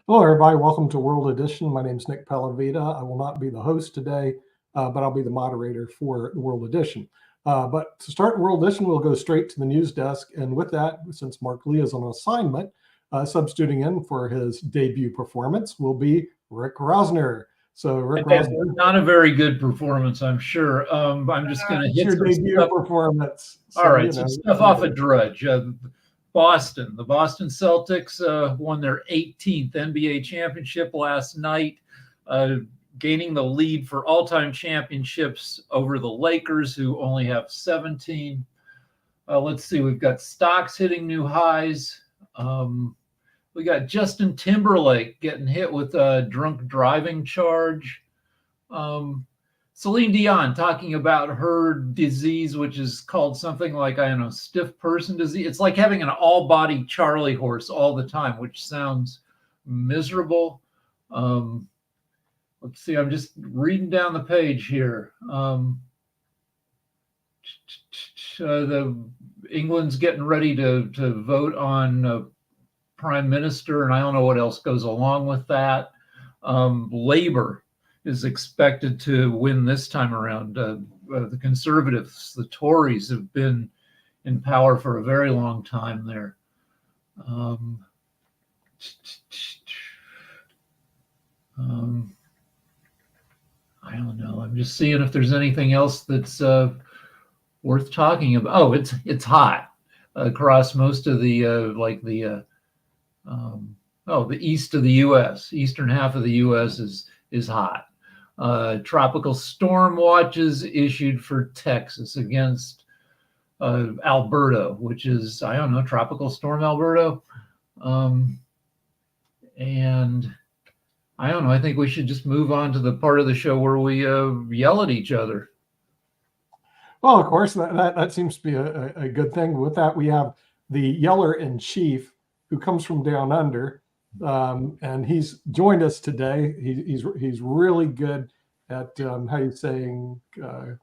Hello, everybody. Welcome to World Edition. My name is Nick Pellavita. I will not be the host today, but I'll be the moderator for World Edition. But to start World Edition, we'll go straight to the news desk. And with that, since Mark Lee is on assignment, substituting in for his debut performance will be Rick Rosner. So, Rick Rosner. Not a very good performance, I'm sure. I'm just going to hit your debut stuff. Performance. So, all right, some stuff off a Drudge. The Boston Celtics won their 18th NBA championship last night, gaining the lead for all-time championships over the Lakers, who only have 17. Let's see, we've got stocks hitting new highs. We got Justin Timberlake getting hit with a drunk driving charge. Celine Dion talking about her disease, which is called something like, I don't know, stiff person disease. It's like having an all-body Charlie horse all the time, which sounds miserable. Let's see, I'm just reading down the page here. The England's getting ready to vote on prime minister, and I don't know what else goes along with that. Labor is expected to win this time around. The Conservatives, the Tories, have been in power for a very long time there. I don't know. I'm just seeing if there's anything else that's worth talking about. Oh, it's hot across most of the the east of the U.S. Eastern half of the U.S. is hot. Tropical storm watches issued for Texas against Alberta, which is, I don't know, tropical storm Alberta. And I don't know, I think we should just move on to the part of the show where we yell at each other. Well, of course, that seems to be a good thing. With that, we have the yeller in chief who comes from down under. And he's joined us today. He's really good at how you saying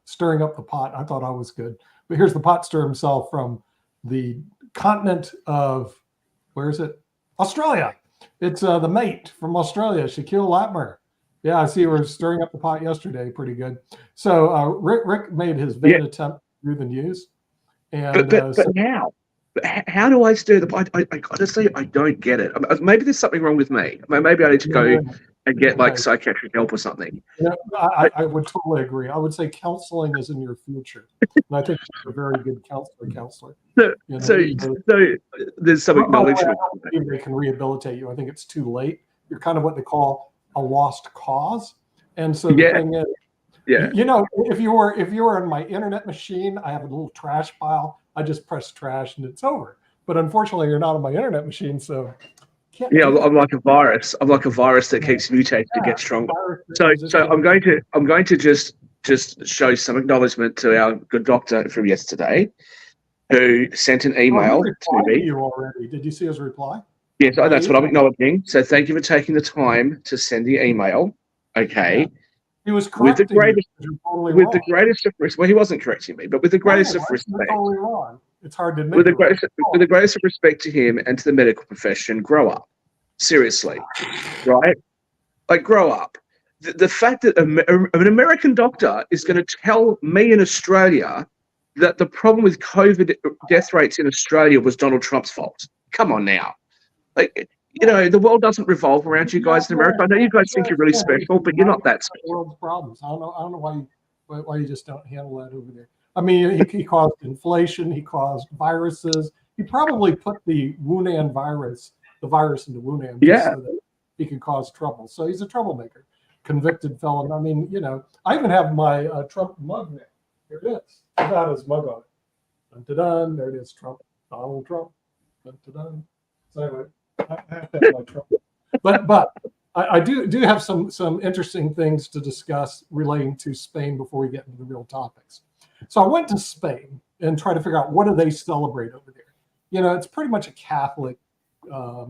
stirring up the pot. I thought I was good, but here's the pot stir himself from the continent of, where is it? Australia. It's the mate from Australia, Shaquille Latmer. Yeah, I see you were stirring up the pot yesterday. Pretty good. So Rick made his vain attempt through the news. And but how? How do I stir the pot? I gotta say, I don't get it. Maybe there's something wrong with me. Maybe I need to go and get like psychiatric help or something. I would totally agree. I would say counseling is in your future. And I think you're a very good counselor. So there's some acknowledgement. They can rehabilitate you. I think it's too late. You're kind of what they call a lost cause. And so the thing is, you know, if you were on my internet machine, I have a little trash pile. I just press trash and it's over. But unfortunately, you're not on my internet machine, so I'm like a virus. I'm like a virus that keeps mutating to get stronger. So I'm going to just show some acknowledgement to our good doctor from yesterday, who sent an email to me. You already? Did you see his reply? Yes, that's what I'm acknowledging. So thank you for taking the time to send the email. Okay. Yeah. He was correcting with the greatest of respect. Well, he wasn't correcting me, but with the greatest of respect. Totally wrong. It's hard to admit. With the greatest of respect to him and to the medical profession, grow up. Seriously, right? Like, grow up. The fact that an American doctor is going to tell me in Australia that the problem with COVID death rates in Australia was Donald Trump's fault. Come on now. Like, you know, the world doesn't revolve around you guys in America. I know you guys think you're really special, but you're not that special. World's problems. I don't know why you just don't handle that over there. I mean, he caused inflation. He caused viruses. He probably put the Wuhan virus, into Wuhan, so that he could cause trouble. So he's a troublemaker, convicted felon. I mean, you know, I even have my Trump mug Here it is. Without his mug on it. Dun-dun-dun. There it is. Trump. Donald Trump. Dun-dun-dun. So anyway, I have to have my Trump. But I do have some interesting things to discuss relating to Spain before we get into the real topics. So I went to Spain and tried to figure out what do they celebrate over there. You know, it's pretty much a Catholic, what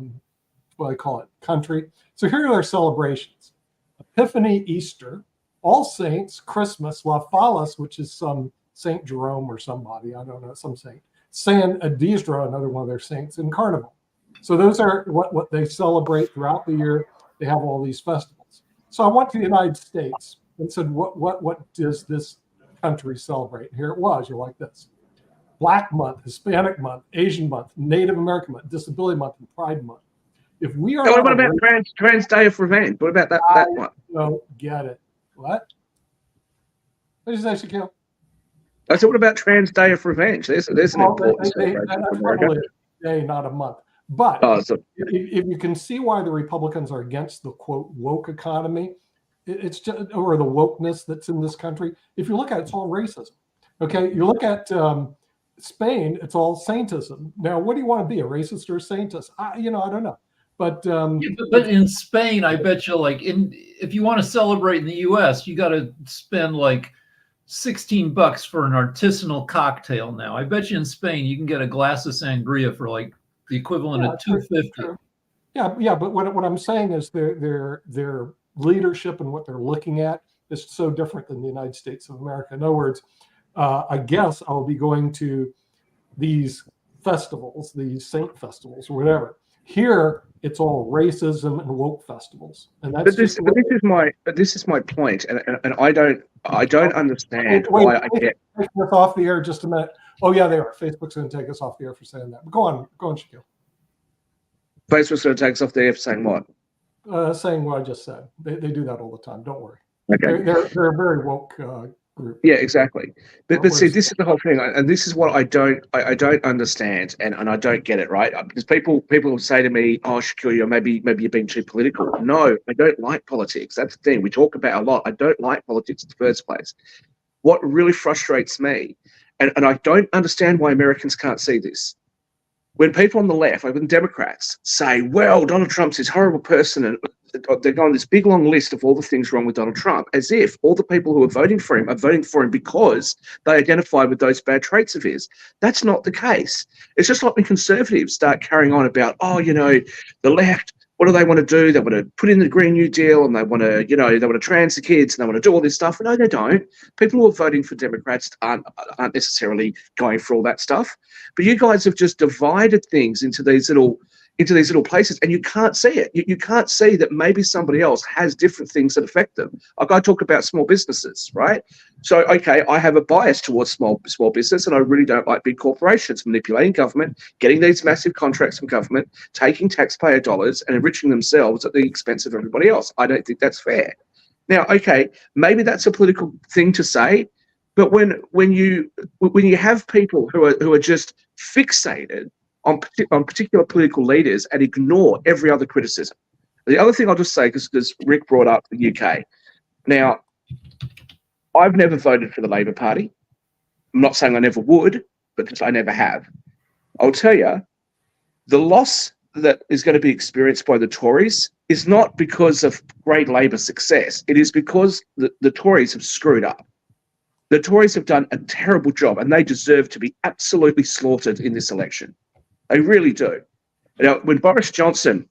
do I call it, country. So here are their celebrations: Epiphany, Easter, All Saints, Christmas, La Fallas, which is some Saint Jerome or somebody, I don't know, some saint, San Isidro, another one of their saints, and Carnival. So those are what they celebrate throughout the year. They have all these festivals. So I went to the United States and said, what does this country celebrate? And here it was. You're like this: Black Month, Hispanic Month, Asian Month, Native American Month, Disability Month, and Pride Month. If we are, what about Trans Day of Revenge? What about that one? Don't get it. What? What did you say, Shaquille? I said, what about Trans Day of Revenge? There's an important celebration that's for America. probably a day, not a month. But if you can see why the Republicans are against the quote woke economy, it's just, or the wokeness that's in this country. If you look at it, it's all racism. Okay, you look at Spain, it's all saintism. Now, what do you want to be, a racist or a saintist? I don't know. But in Spain, I bet you, like, if you want to celebrate in the U.S., you got to spend like $16 for an artisanal cocktail. Now, I bet you in Spain you can get a glass of sangria for like the equivalent of $2.50. Yeah, but what I'm saying is their leadership and what they're looking at is so different than the United States of America. In other words, I guess I'll be going to these festivals, these saint festivals or whatever. Here, it's all racism and woke festivals, and that's. But this is my point, and I don't understand why I get. Take us off the air just a minute. Oh yeah, they are. Facebook's going to take us off the air for saying that. But go on, Shaquille. Facebook's going to take us off the air for saying what? Saying what I just said. They do that all the time. Don't worry. Okay. They're a very woke group. Yeah, exactly. But see, this is the whole thing, and this is what I don't understand, and I don't get it, right? Because people will say to me, "Oh, Shaquille, maybe you're being too political." No, I don't like politics. That's the thing we talk about a lot. I don't like politics in the first place. What really frustrates me, and I don't understand why Americans can't see this. When people on the left, like when Democrats, say, well, Donald Trump's this horrible person, and they go on this big long list of all the things wrong with Donald Trump, as if all the people who are voting for him because they identify with those bad traits of his. That's not the case. It's just like when conservatives start carrying on about, the left, what do they want to do? They want to put in the Green New Deal, and they want to trans the kids, and they want to do all this stuff. No, they don't. People who are voting for Democrats aren't necessarily going for all that stuff. But you guys have just divided things into these little places, and you can't see it. You can't see that maybe somebody else has different things that affect them. Like I talk about small businesses, right? So, okay, I have a bias towards small business, and I really don't like big corporations manipulating government, getting these massive contracts from government, taking taxpayer dollars and enriching themselves at the expense of everybody else. I don't think that's fair. Now, okay, maybe that's a political thing to say, but when you have people who are just fixated on particular political leaders and ignore every other criticism. The other thing I'll just say, because Rick brought up the UK. Now, I've never voted for the Labour Party. I'm not saying I never would, but I never have. I'll tell you, the loss that is going to be experienced by the Tories is not because of great Labour success. It is because the Tories have screwed up. The Tories have done a terrible job, and they deserve to be absolutely slaughtered in this election. They really do. Now, when Boris Johnson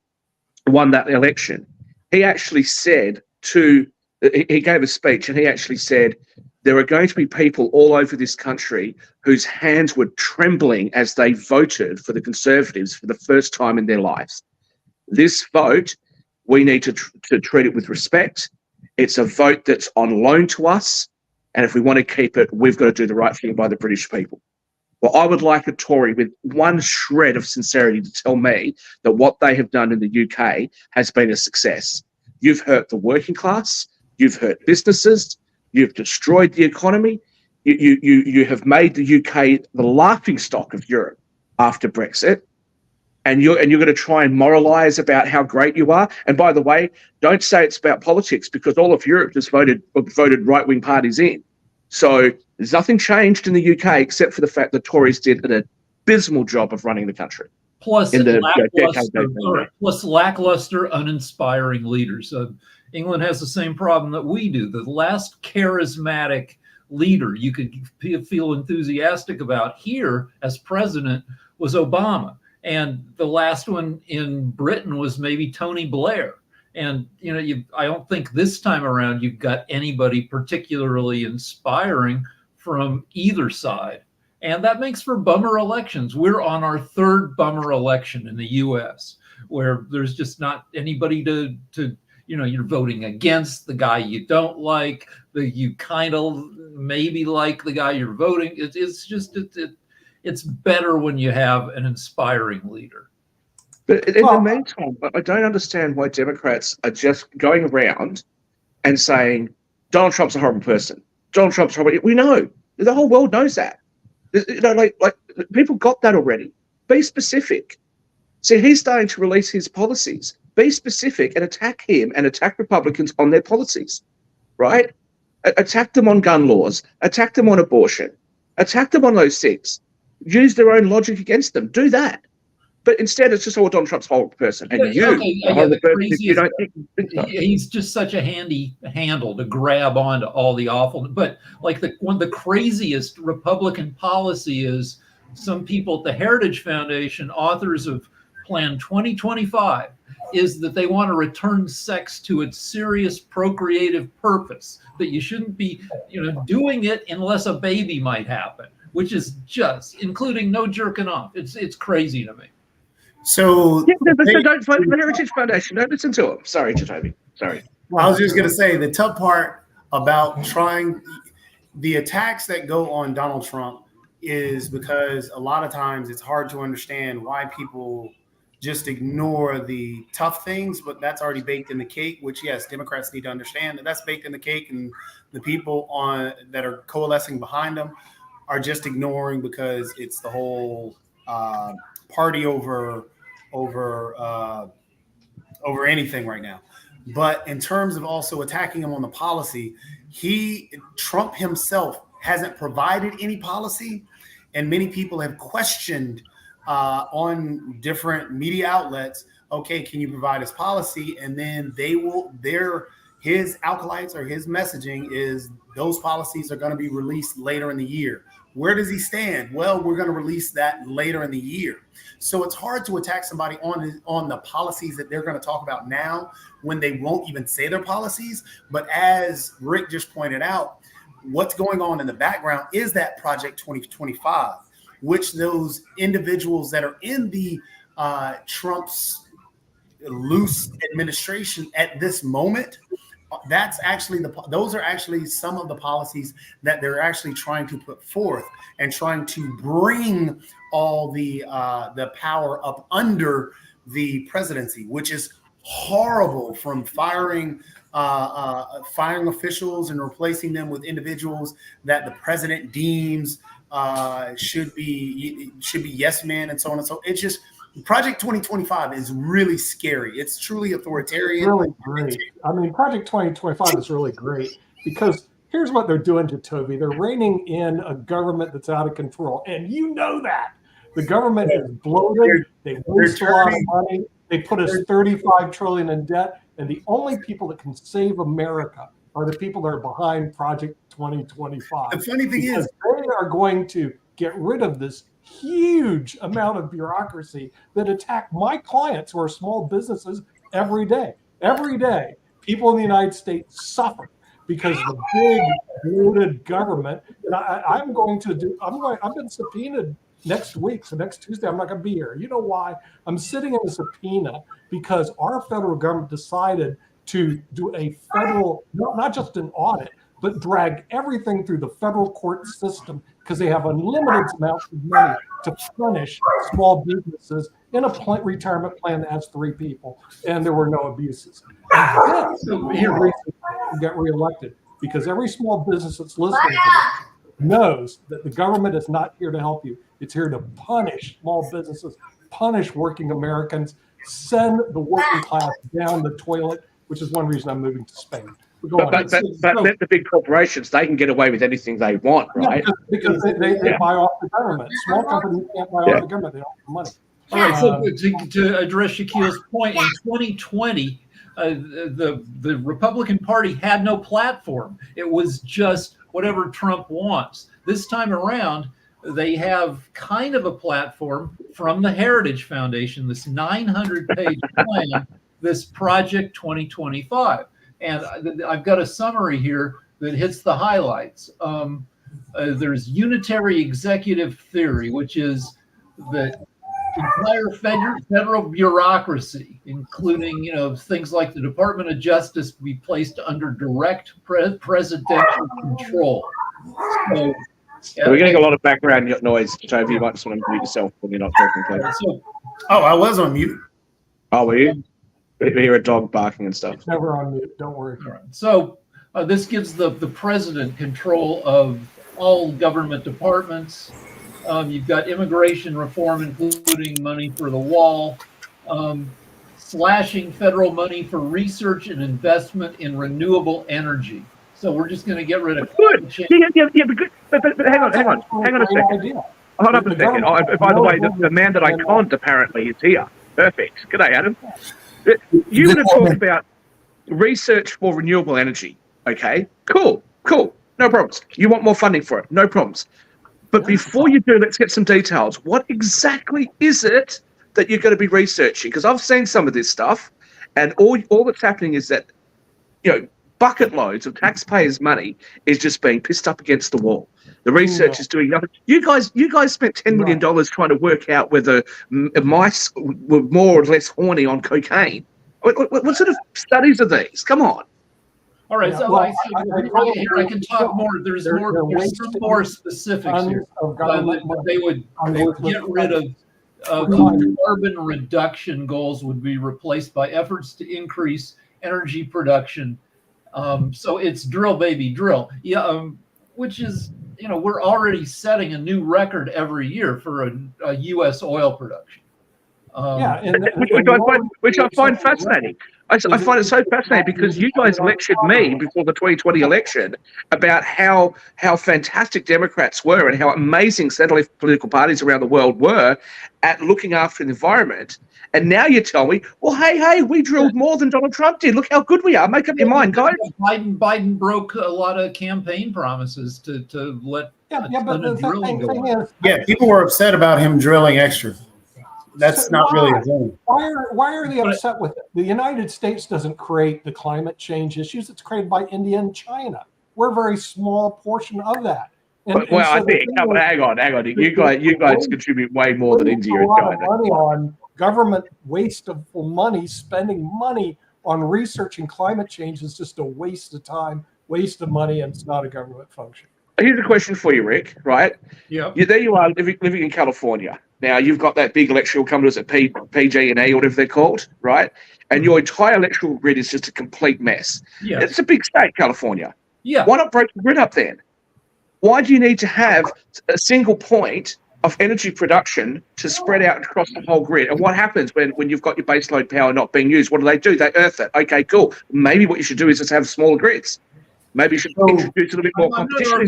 won that election, he actually he gave a speech, and he actually said, there are going to be people all over this country whose hands were trembling as they voted for the Conservatives for the first time in their lives. This vote, we need to treat it with respect. It's a vote that's on loan to us, and if we want to keep it, we've got to do the right thing by the British people. Well, I would like a Tory with one shred of sincerity to tell me that what they have done in the UK has been a success. You've hurt the working class, you've hurt businesses, you've destroyed the economy, you have made the UK the laughingstock of Europe after Brexit, and you're going to try and moralise about how great you are. And by the way, don't say it's about politics, because all of Europe just voted right-wing parties in. So there's nothing changed in the UK except for the fact that Tories did an abysmal job of running the country. Plus In the lackluster, plus lackluster, uninspiring leaders. England has the same problem that we do. The last charismatic leader you could feel enthusiastic about here as president was Obama. And the last one in Britain was maybe Tony Blair. And, I don't think this time around you've got anybody particularly inspiring from either side. And that makes for bummer elections. We're on our third bummer election in the US, where there's just not anybody to you're voting against the guy you don't like, you kind of maybe like the guy you're voting. It's better when you have an inspiring leader. But in the meantime, I don't understand why Democrats are just going around and saying Donald Trump's a horrible person. Donald Trump's horrible. We know. The whole world knows that. Like people got that already. Be specific. See, he's starting to release his policies. Be specific and attack him and attack Republicans on their policies, right? Attack them on gun laws. Attack them on abortion. Attack them on those things. Use their own logic against them. Do that. But instead, it's just, Donald Trump's a horrible person. And he's just such a handy handle to grab onto all the awful. But like one of the craziest Republican policy is some people at the Heritage Foundation, authors of Plan 2025, is that they want to return sex to its serious procreative purpose, that you shouldn't be doing it unless a baby might happen, which is just, including no jerking off. It's crazy to me. So don't find the Heritage Foundation. Don't listen to them. Sorry, Toby. Sorry. Well, I was just going to say the tough part about the attacks that go on Donald Trump is because a lot of times it's hard to understand why people just ignore the tough things, but that's already baked in the cake, which, yes, Democrats need to understand that that's baked in the cake, and the people that are coalescing behind them are just ignoring because it's the whole party over anything right now. But in terms of also attacking him on the policy, Trump himself hasn't provided any policy, and many people have questioned on different media outlets, okay, can you provide his policy? And then his acolytes or his messaging is those policies are going to be released later in the year. Where does he stand? Well, we're going to release that later in the year. So it's hard to attack somebody on the policies that they're going to talk about now when they won't even say their policies. But as Rick just pointed out, what's going on in the background is that Project 2025, which those individuals that are in the Trump's loose administration at this moment, those are actually some of the policies that they're actually trying to put forth and trying to bring all the power up under the presidency, which is horrible, from firing officials and replacing them with individuals that the president deems should be yes men and so on and so. It's just Project 2025 is really scary. It's truly authoritarian. Really great. I mean, Project 2025 is really great because here's what they're doing to Toby. They're reining in a government that's out of control. And you know that. The government is bloated. They waste a lot of money. They put us $35 trillion in debt. And the only people that can save America are the people that are behind Project 2025. The funny thing is, they are going to get rid of this huge amount of bureaucracy that attack my clients who are small businesses every day. Every day, people in the United States suffer because the big bloated government. And I've been subpoenaed next week. So next Tuesday, I'm not going to be here. You know why? I'm sitting in a subpoena because our federal government decided to do a federal, not just an audit, but drag everything through the federal court system because they have unlimited amounts of money to punish small businesses in a retirement plan that has 3 people, and there were no abuses. And this is the reason to get reelected, because every small business that's listening to this knows that the government is not here to help you. It's here to punish small businesses, punish working Americans, send the working class down the toilet, which is one reason I'm moving to Spain. Go on. But the big corporations, they can get away with anything they want, right? Yeah, because they buy off the government. Small companies can't buy off the government. They don't have money. All right, so to address Shaquille's point, in 2020, the Republican Party had no platform. It was just whatever Trump wants. This time around, they have kind of a platform from the Heritage Foundation, this 900-page plan, this Project 2025. And I've got a summary here that hits the highlights. There's unitary executive theory, which is that entire federal bureaucracy, including things like the Department of Justice, be placed under direct presidential control. So we're getting a lot of background noise, so if you might just want to mute yourself when you're not talking, please. I was on mute. Oh, were you? We hear a dog barking and stuff. It's never on mute. Don't worry. All right. So this gives the president control of all government departments. You've got immigration reform, including money for the wall, slashing federal money for research and investment in renewable energy. So we're just going to get rid of climate change. Yeah, but hang on a second. Hold up a second. By the way, the man that I conned apparently is here. Perfect. G'day, Adam. You want to talk about research for renewable energy. Okay, cool. No problems. You want more funding for it. No problems. But before you do, let's get some details. What exactly is it that you're going to be researching? Because I've seen some of this stuff, and all that's happening is that, bucket loads of taxpayers' money is just being pissed up against the wall. The research is doing nothing. You guys spent $10 million trying to work out whether mice were more or less horny on cocaine. What sort of studies are these? Come on. All right, so I can talk more. There's some more specifics here. They would get rid of carbon reduction goals would be replaced by efforts to increase energy production. So it's drill, baby, drill. Yeah, which is, we're already setting a new record every year for a U.S. oil production. Which I find fascinating. I find it so fascinating because you guys lectured me before the 2020 election about how fantastic Democrats were and how amazing center-left political parties around the world were at looking after the environment. And now you tell me, well, hey, we drilled more than Donald Trump did. Look how good we are. Make up your mind, guys. Biden broke a lot of campaign promises to let drilling go on. Yeah, people were upset about him drilling extra. That's not really a thing. Why are they upset with it? The United States doesn't create the climate change issues. It's created by India and China. We're a very small portion of that. I think, hang on. You guys contribute way more than India and China. Money on government wasteful money, spending money on researching climate change is just a waste of time, waste of money, and it's not a government function. Here's a question for you, Rick, right? Yeah. There you are living in California. Now, you've got that big electrical company, is it PG&E, whatever they're called, right? And your entire electrical grid is just a complete mess. Yeah. It's a big state, California. Yeah. Why not break the grid up then? Why do you need to have a single point of energy production to spread out across the whole grid? And what happens when you've got your baseload power not being used? What do? They earth it. Okay, cool. Maybe what you should do is just have smaller grids. Maybe you should introduce a little bit more competition.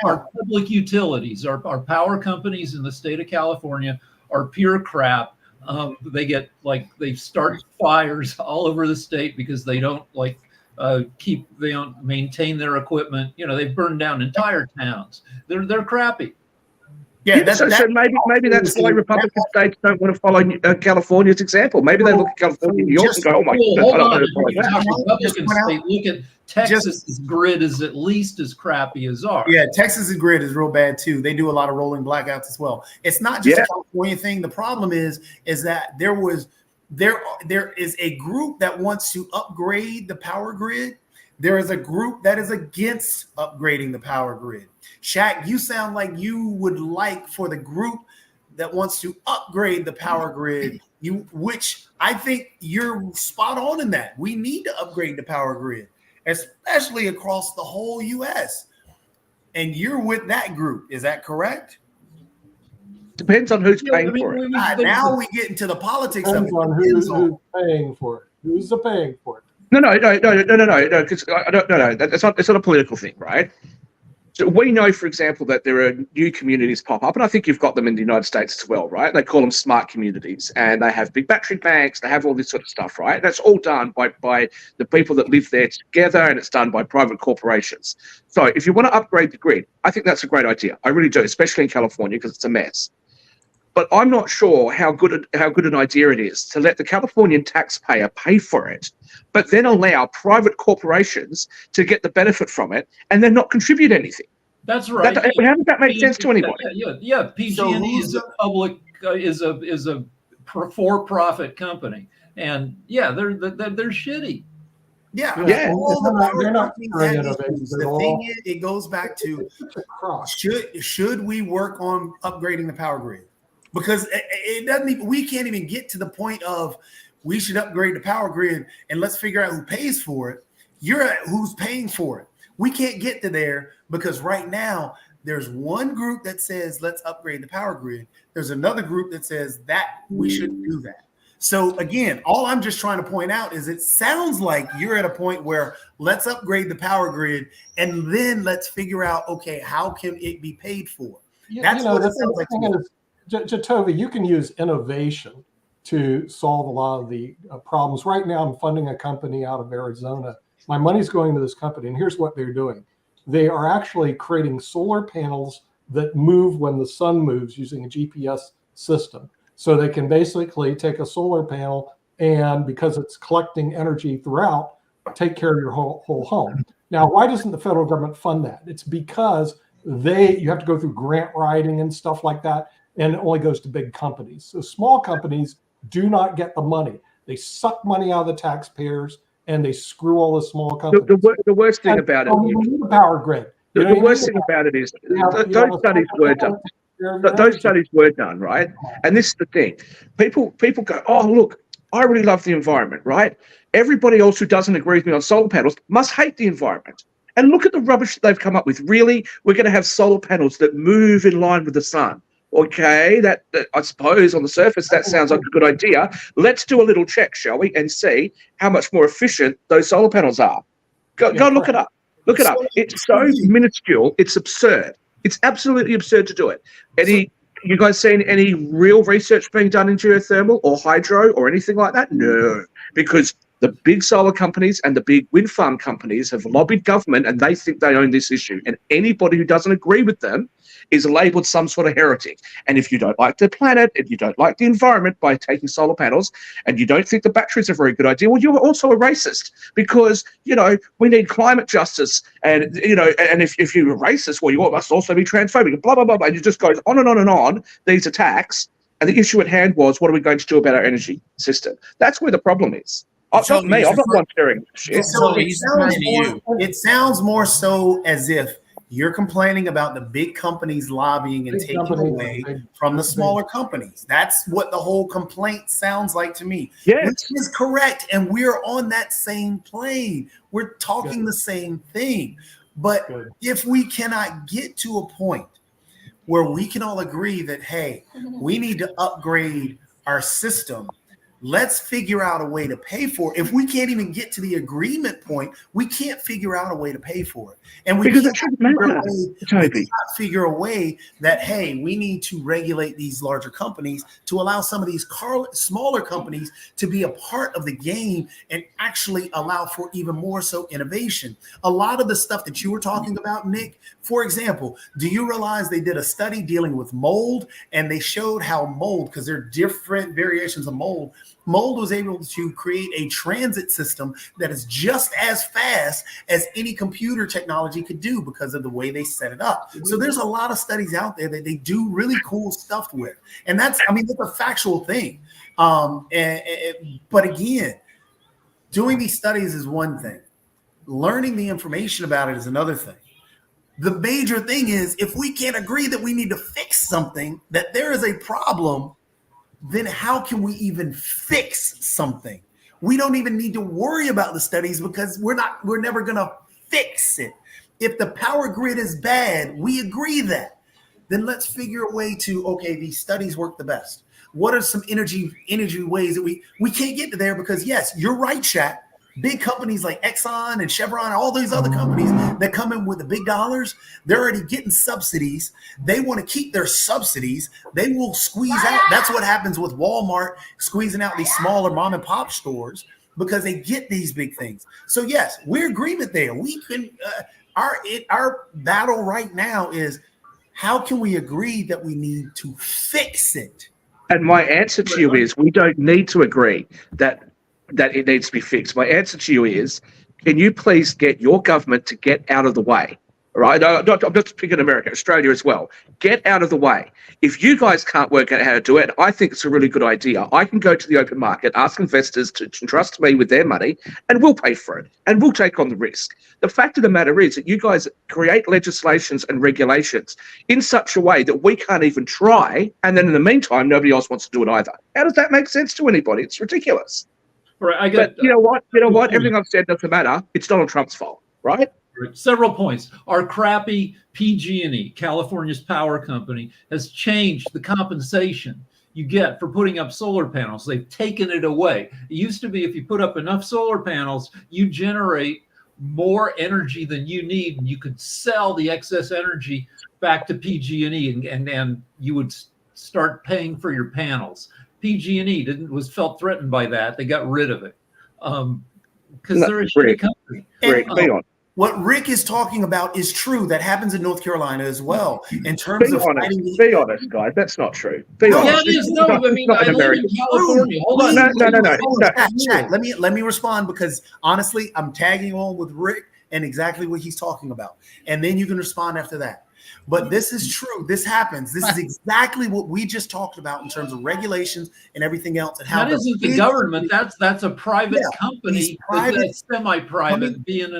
Our public utilities, our power companies in the state of California are pure crap. They start fires all over the state because they don't they don't maintain their equipment. They've burned down entire towns. They're crappy. Yeah, so maybe that's why Republican states don't want to follow California's example. Maybe they look at California, New York, and go, "Oh my God!" Republican state, look at Texas's grid is at least as crappy as ours. Yeah, Texas's grid is real bad too. They do a lot of rolling blackouts as well. It's not just a California thing. The problem is that there is a group that wants to upgrade the power grid. There is a group that is against upgrading the power grid. Shaq, you sound like you would like for the group that wants to upgrade the power grid, which I think you're spot on in that. We need to upgrade the power grid, especially across the whole U.S. And you're with that group. Is that correct? Depends on who's paying for it. Now we get into the politics of Depends on who's paying for it. Who's paying for it? No, because I don't. No. That's not. It's not a political thing, right? So we know, for example, that there are new communities pop up, and I think you've got them in the United States as well, right? They call them smart communities, and they have big battery banks. They have all this sort of stuff, right? That's all done by the people that live there together, and it's done by private corporations. So if you want to upgrade the grid, I think that's a great idea. I really do, especially in California because it's a mess. But I'm not sure how good an idea it is to let the Californian taxpayer pay for it, but then allow private corporations to get the benefit from it and then not contribute anything. That's right. How does that make sense to anybody? Yeah. PG&E is a public is a for-profit company, and yeah, they're shitty. Yeah, All the power not companies very have innovative issues. at The all. thing is, it goes back to It's such a cross. should we work on upgrading the power grid? Because it doesn't even, we can't even get to the point of we should upgrade the power grid and let's figure out who pays for it. You're at who's paying for it. We can't get to there because right now there's one group that says let's upgrade the power grid. There's another group that says that we shouldn't do that. So again, all I'm just trying to point out is it sounds like you're at a point where let's upgrade the power grid and then let's figure out, okay, how can it be paid for? That's what it sounds like to me. Jatovi, you can use innovation to solve a lot of the problems. Right now, I'm funding a company out of Arizona. My money's going to this company, and here's what they're doing. They are actually creating solar panels that move when the sun moves using a GPS system. So they can basically take a solar panel and, because it's collecting energy throughout, take care of your whole home. Now, why doesn't the federal government fund that? It's because you have to go through grant writing and stuff like that, and it only goes to big companies. So small companies do not get the money. They suck money out of the taxpayers, and they screw all the small companies. The worst thing about it, the power grid. the worst thing about it is those studies were done. Those studies were done, right? And this is the thing. People go, oh, look, I really love the environment, right? Everybody else who doesn't agree with me on solar panels must hate the environment. And look at the rubbish that they've come up with. Really, we're going to have solar panels that move in line with the sun. Okay, that I suppose on the surface that sounds like a good idea. Let's do a little check, shall we, and see how much more efficient those solar panels are. Go look it up. Look it up. It's so minuscule. It's absurd. It's absolutely absurd to do it. You guys seen any real research being done in geothermal or hydro or anything like that? No, because the big solar companies and the big wind farm companies have lobbied government and they think they own this issue. And anybody who doesn't agree with them is labeled some sort of heretic. And if you don't like the planet, if you don't like the environment by taking solar panels, and you don't think the batteries are a very good idea, well, you're also a racist because, we need climate justice. And, and if you're a racist, well, you must also be transphobic, and blah, blah, blah, blah. And it just goes on and on and on, these attacks. And the issue at hand was, what are we going to do about our energy system? That's where the problem is. Not me. I'm not one sharing shit. So it sounds more so as if you're complaining about the big companies lobbying and taking away from the smaller companies. That's what the whole complaint sounds like to me. Yes. Which is correct. And we're on that same plane. We're talking the same thing. But if we cannot get to a point where we can all agree that, hey, we need to upgrade our system, let's figure out a way to pay for it. If we can't even get to the agreement point, we can't figure out a way to pay for it. And we can't figure a way that, hey, we need to regulate these larger companies to allow some of these smaller companies to be a part of the game and actually allow for even more so innovation. A lot of the stuff that you were talking about, Nick, for example, do you realize they did a study dealing with mold, and they showed how mold, because there are different variations of mold was able to create a transit system that is just as fast as any computer technology could do because of the way they set it up. So there's a lot of studies out there that they do really cool stuff with. And that's a factual thing. But again, doing these studies is one thing. Learning the information about it is another thing. The major thing is, if we can't agree that we need to fix something, that there is a problem, then how can we even fix something? We don't even need to worry about the studies because we're never going to fix it. If the power grid is bad, we agree that. Then let's figure a way to, okay, these studies work the best. What are some energy ways that we can't get to there? Because yes, you're right, Shaq. big companies like Exxon and Chevron, all these other companies that come in with the big dollars, they're already getting subsidies. They want to keep their subsidies. They will squeeze out. That's what happens with Walmart squeezing out these smaller mom and pop stores because they get these big things. So yes, we're agreement there. We can our battle right now is how can we agree that we need to fix it? And my answer to you is we don't need to agree that it needs to be fixed. My answer to you is, can you please get your government to get out of the way? All right? I'm not picking America, Australia as well. Get out of the way. If you guys can't work out how to do it, I think it's a really good idea. I can go to the open market, ask investors to trust me with their money, and we'll pay for it, and we'll take on the risk. The fact of the matter is that you guys create legislations and regulations in such a way that we can't even try, and then in the meantime, nobody else wants to do it either. How does that make sense to anybody? It's ridiculous. Right, But you know what? Everything I've said doesn't matter. It's Donald Trump's fault, right? several points. Our crappy PG&E, California's power company, has changed the compensation you get for putting up solar panels. They've taken it away. It used to be if you put up enough solar panels, you generate more energy than you need, and you could sell the excess energy back to PG&E, and you would start paying for your panels. PG&E was felt threatened by that. They got rid of it because they're a shitty company. What Rick is talking about is true. That happens in North Carolina as well. In terms of be honest, guys. That's not true. Be honest. Yeah, it is. No, I mean, I live in California. Hold on. No. Let me respond, because honestly, I'm tagging on with Rick and exactly what he's talking about, and then you can respond after that. But this is true. This happens. This is exactly what we just talked about in terms of regulations and everything else. And how that isn't the government. That's a private company. That's semi-private being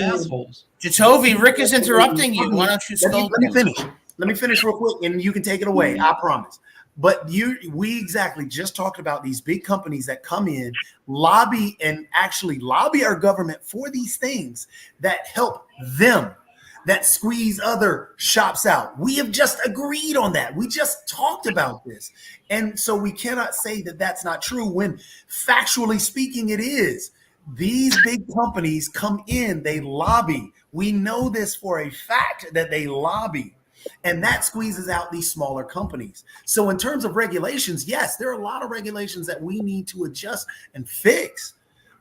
assholes. Jacoby, Rick is interrupting you. Why don't you slow down? Let me finish real quick, and you can take it away. I promise. But we exactly just talked about these big companies that come in, lobby, and actually lobby our government for these things that help them, that squeeze other shops out. We have just agreed on that. We just talked about this. And so we cannot say that that's not true when factually speaking it is. These big companies come in, they lobby. We know this for a fact that they lobby, and that squeezes out these smaller companies. So in terms of regulations, yes, there are a lot of regulations that we need to adjust and fix.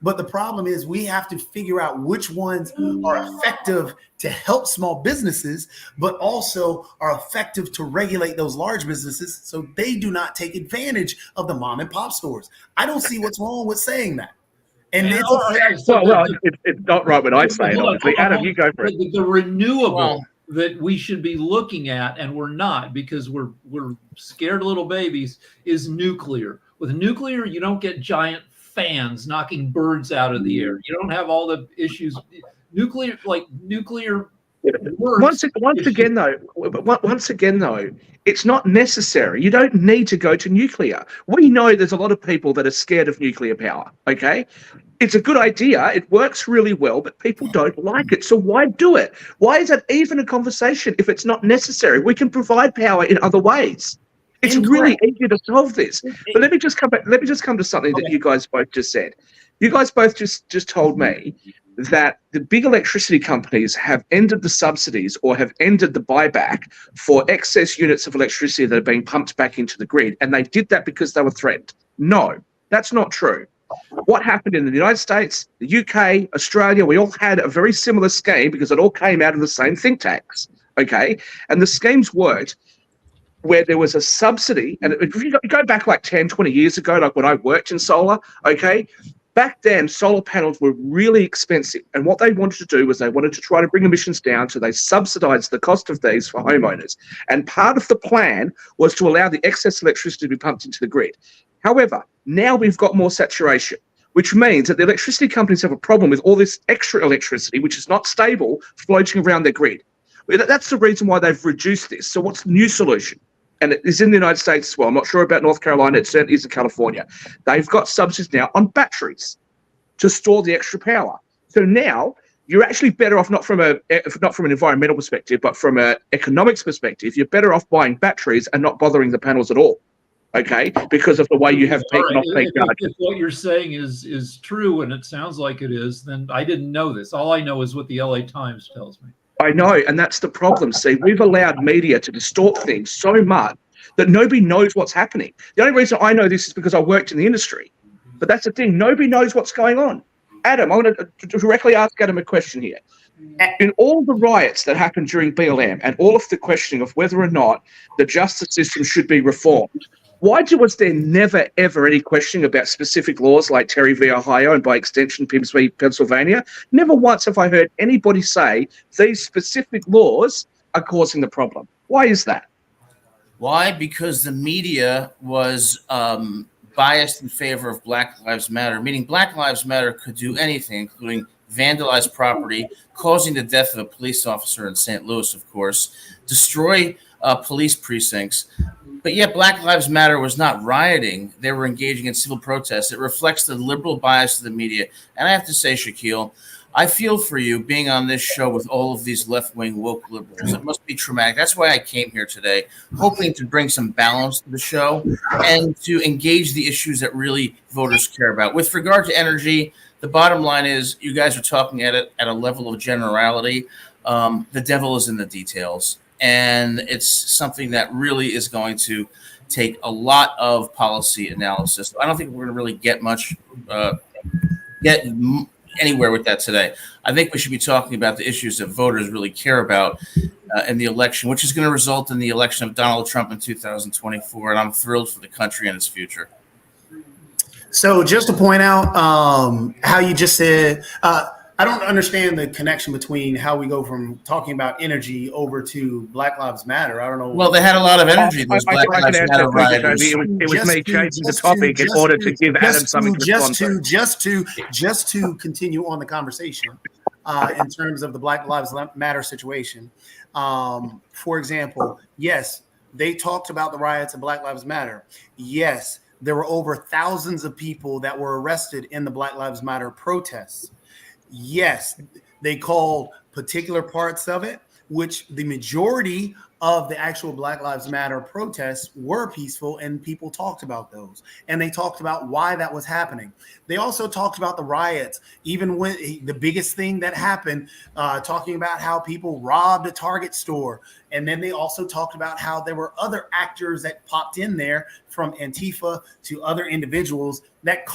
But the problem is we have to figure out which ones are effective to help small businesses, but also are effective to regulate those large businesses so they do not take advantage of the mom and pop stores. I don't see what's wrong with saying that. And it's not right when I say it, obviously. Adam, you go for it. The renewable that we should be looking at, and we're not because we're scared little babies, is nuclear. With nuclear, you don't get giant fans knocking birds out of the air. You don't have all the issues. Nuclear works. Once again though, it's not necessary. You don't need to go to nuclear. We know there's a lot of people that are scared of nuclear power. Okay, it's a good idea. It works really well, but people don't like it. So why do it? Why is that even a conversation if it's not necessary? We can provide power in other ways. It's really easy to solve this. But let me just come back. Let me just come to something that you guys both just said. You guys both just told me that the big electricity companies have ended the subsidies or have ended the buyback for excess units of electricity that are being pumped back into the grid, and they did that because they were threatened. No, that's not true. What happened in the United States, the UK, Australia, we all had a very similar scheme because it all came out of the same think tanks, okay? And the schemes worked where there was a subsidy, and if you go back like 10, 20 years ago, like when I worked in solar, okay, back then solar panels were really expensive. And what they wanted to do was they wanted to try to bring emissions down, so they subsidized the cost of these for homeowners. And part of the plan was to allow the excess electricity to be pumped into the grid. However, now we've got more saturation, which means that the electricity companies have a problem with all this extra electricity, which is not stable, floating around their grid. That's the reason why they've reduced this. So what's the new solution? And it is in the United States as well. I'm not sure about North Carolina. It certainly is in California. They've got subsidies now on batteries to store the extra power. So now you're actually better off, not from an environmental perspective, but from an economics perspective, you're better off buying batteries and not bothering the panels at all. okay, because of the way you have All peak and right, off-peak charges. if what you're saying is true, and it sounds like it is, then I didn't know this. All I know is what the LA Times tells me. I know, and that's the problem. See, we've allowed media to distort things so much that nobody knows what's happening. The only reason I know this is because I worked in the industry. But that's the thing. Nobody knows what's going on. Adam, I want to directly ask Adam a question here. In all the riots that happened during BLM and all of the questioning of whether or not the justice system should be reformed, why was there never, ever any questioning about specific laws like Terry v. Ohio and by extension Pibbs v. Pennsylvania? Never once have I heard anybody say these specific laws are causing the problem. Why is that? Why? Because the media was biased in favor of Black Lives Matter, meaning Black Lives Matter could do anything, including vandalize property, causing the death of a police officer in St. Louis, of course, destroy police precincts. But yet Black Lives Matter was not rioting. They were engaging in civil protests. It reflects the liberal bias of the media. And I have to say, Shaquille, I feel for you being on this show with all of these left-wing woke liberals. It must be traumatic. That's why I came here today, hoping to bring some balance to the show and to engage the issues that really voters care about. With regard to energy, the bottom line is you guys are talking at it at a level of generality. The devil is in the details. And it's something that really is going to take a lot of policy analysis. I don't think we're going to really get anywhere with that today. I think we should be talking about the issues that voters really care about in the election, which is going to result in the election of Donald Trump in 2024. And I'm thrilled for the country and its future. So just to point out how you just said, I don't understand the connection between how we go from talking about energy over to Black Lives Matter. I don't know. Well, they had a lot of energy. Those Black I Lives can Matter answer that, rioters. It was me changing the topic in order to give Adam something to respond to. Just to continue on the conversation in terms of the Black Lives Matter situation. For example, yes, they talked about the riots and Black Lives Matter. Yes, there were over thousands of people that were arrested in the Black Lives Matter protests. Yes, they called particular parts of it, which the majority of the actual Black Lives Matter protests were peaceful, and people talked about those. And they talked about why that was happening. They also talked about the riots, even when the biggest thing that happened, talking about how people robbed a Target store. And then they also talked about how there were other actors that popped in there, from Antifa to other individuals that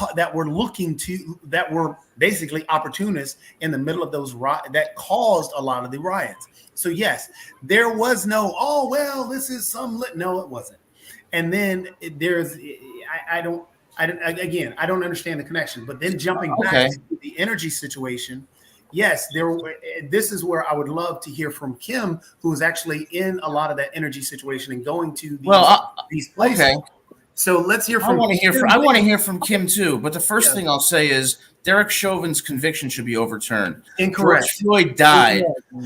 were basically opportunists in the middle of those that caused a lot of the riots. So yes, there was no, oh, well, this is no, it wasn't. And then I don't understand the connection. But then jumping back to the energy situation, yes, this is where I would love to hear from Kim, who is actually in a lot of that energy situation and going to these places. Okay. So let's hear from. I want to hear from Kim too. But the first thing I'll say is Derek Chauvin's conviction should be overturned. Incorrect. George Floyd died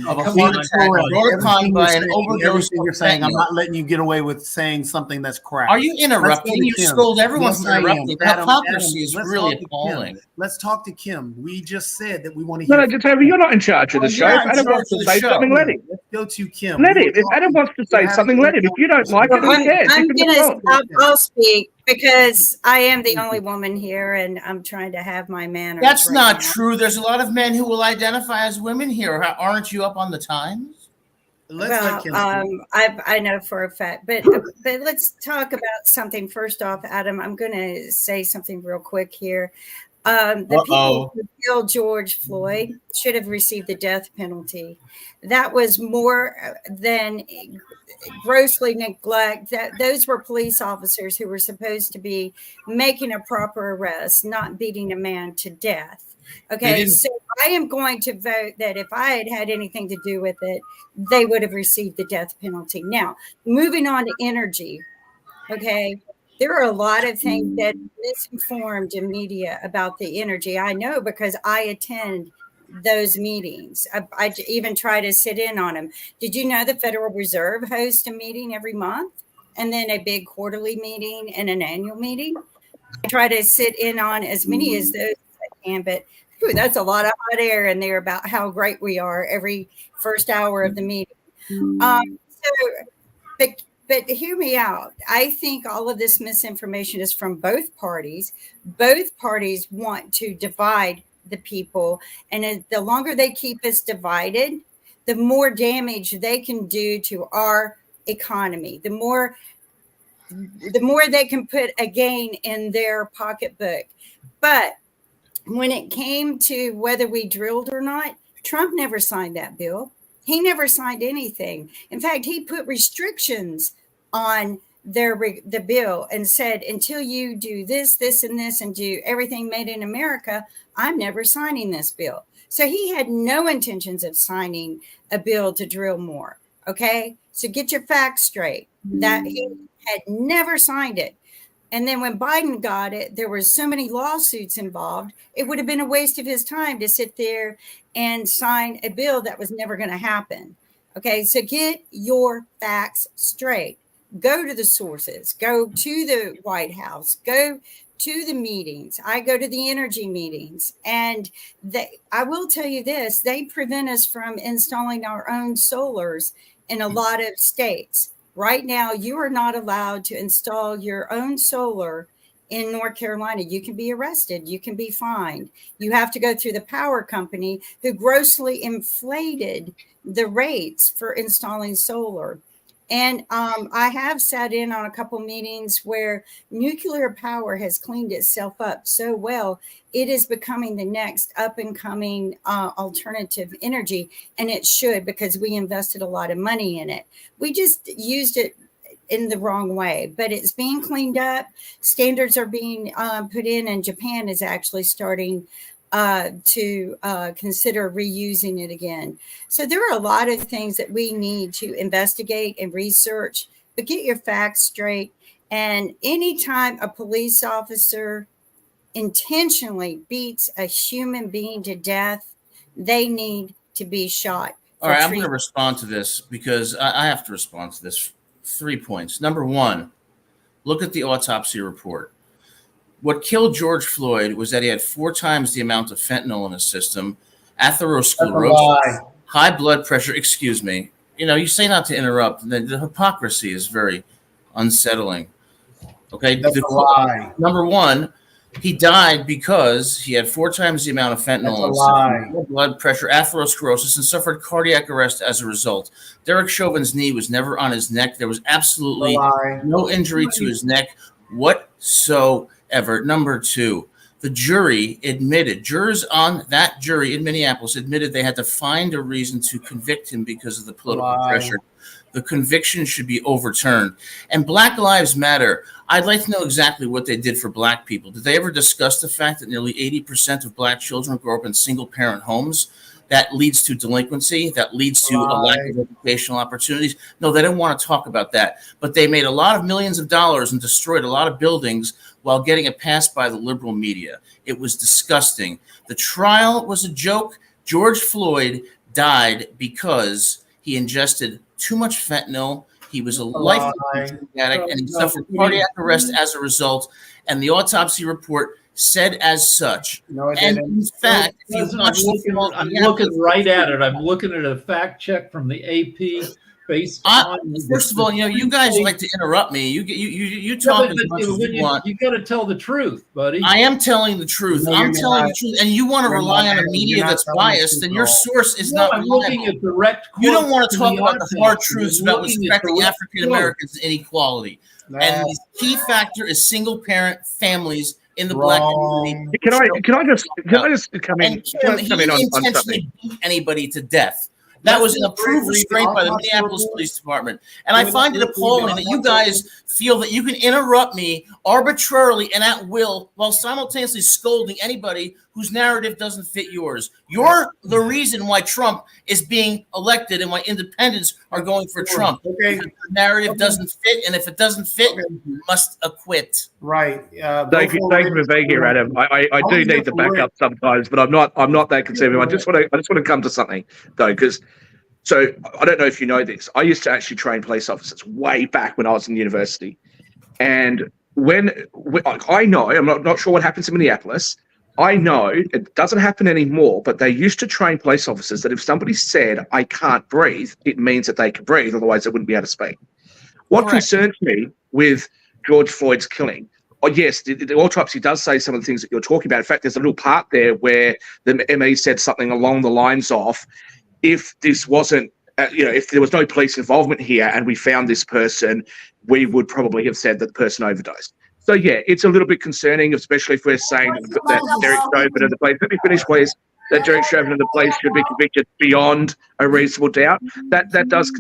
of a heart attack brought upon by an overdose. You're saying, I'm not letting you get away with saying something that's crap. Are you interrupting? You scold everyone for interrupting. Hypocrisy is really appalling. Let's talk to Kim. We just said that we want to hear. No, Toby, you're not in charge of the show. If Adam wants to say something, let him. Let's go to Kim. Let him. If Adam wants to say something, let him. If you don't like it, who cares? I'll speak because I am the only woman here, and I'm trying to have my manners. That's not true. There's a lot of men who will identify as women here. Aren't you up on the Times? I know for a fact, but let's talk about something. First off, Adam, I'm going to say something real quick here. The people who killed George Floyd should have received the death penalty. That was more than grossly neglect. That those were police officers who were supposed to be making a proper arrest, not beating a man to death. Okay, so I am going to vote that if I had had anything to do with it, they would have received the death penalty. Now, moving on to energy. Okay. There are a lot of things that misinformed in media about the energy. I know because I attend those meetings. I even try to sit in on them. Did you know the Federal Reserve hosts a meeting every month, and then a big quarterly meeting and an annual meeting? I try to sit in on as many as those as I can, but that's a lot of hot air in there about how great we are every first hour of the meeting. But But hear me out. I think all of this misinformation is from both parties. Both parties want to divide the people. And the longer they keep us divided, the more damage they can do to our economy, the more they can put a gain in their pocketbook. But when it came to whether we drilled or not, Trump never signed that bill. He never signed anything. In fact, he put restrictions on the bill and said, until you do this, this, and this, and do everything made in America, I'm never signing this bill. So he had no intentions of signing a bill to drill more. Okay. So get your facts straight. That he had never signed it. And then when Biden got it, there were so many lawsuits involved. It would have been a waste of his time to sit there and sign a bill that was never going to happen. Okay. So get your facts straight. Go to the sources, go to the White House, go to the meetings. I go to the energy meetings, and I will tell you this, they prevent us from installing our own solars in a lot of states. Right now, you are not allowed to install your own solar in North Carolina. You can be arrested. You can be fined. You have to go through the power company who grossly inflated the rates for installing solar. And I have sat in on a couple meetings where nuclear power has cleaned itself up so well. It is becoming the next up and coming alternative energy. And it should, because we invested a lot of money in it. We just used it in the wrong way, but it's being cleaned up. Standards are being put in, and Japan is actually starting to consider reusing it again. So there are a lot of things that we need to investigate and research, but get your facts straight. And anytime a police officer intentionally beats a human being to death, they need to be shot. All right, I'm going to respond to this because I have to respond to this. 3 points. Number one, look at the autopsy report. What killed George Floyd was that he had 4 times the amount of fentanyl in his system, atherosclerosis, high blood pressure. Excuse me. You know, you say not to interrupt. The hypocrisy is very unsettling. Okay. That's a lie. Number one, he died because he had 4 times the amount of fentanyl in his system, blood pressure, atherosclerosis, and suffered cardiac arrest as a result. Derek Chauvin's knee was never on his neck. There was absolutely no injury to his neck whatsoever. Number two, the jury admitted, jurors on that jury in Minneapolis admitted they had to find a reason to convict him because of the political pressure. The conviction should be overturned. And Black Lives Matter, I'd like to know exactly what they did for Black people. Did they ever discuss the fact that nearly 80% of Black children grow up in single-parent homes? That leads to delinquency. That leads to a lack of educational opportunities. No, they didn't want to talk about that. But they made a lot of millions of dollars and destroyed a lot of buildings while getting a pass by the liberal media. It was disgusting. The trial was a joke. George Floyd died because he ingested too much fentanyl. He was a lifelong addict, and he suffered cardiac arrest as a result. And the autopsy report said as such. No, it and didn't. in fact, if you watch I'm looking right at it. I'm looking at a fact check from the AP. Based on first of all, you know, you guys like to interrupt me. You talk as much as you want. You got to tell the truth, buddy. I am telling the truth. I'm telling the truth, and you want to rely on a media that's biased, then your source is not reliable. I'm looking at direct. You don't want to talk about the hard truths about respecting African Americans and inequality. And the key factor is single-parent families in the Black community. Can I just come in? And he didn't intentionally beat anybody to death. That was an approved restraint by the Minneapolis Police Department. And I find it appalling that you guys feel that you can interrupt me arbitrarily and at will while simultaneously scolding anybody whose narrative doesn't fit yours. You're the reason why Trump is being elected and why independents are going for Trump. Okay. The narrative doesn't fit, and if it doesn't fit, you must acquit. Thank you for being here, Adam. I do need the backup sometimes, but I'm not that conservative. I just want to come to something though, because so I don't know if you know this. I used to actually train police officers way back when I was in university, and when I know, I'm not sure what happens in Minneapolis. I know it doesn't happen anymore, but they used to train police officers that if somebody said, "I can't breathe," it means that they can breathe, otherwise they wouldn't be able to speak. What Correct. concerns me with George Floyd's killing, yes, the autopsy does say some of the things that you're talking about. In fact, there's a little part there where the ME said something along the lines of, if this wasn't, if there was no police involvement here and we found this person, we would probably have said that the person overdosed. So, yeah, it's a little bit concerning, especially if we're saying that Derek Chauvin and the police, let me finish, please, that Derek Chauvin and the police should be convicted beyond a reasonable doubt. That sounds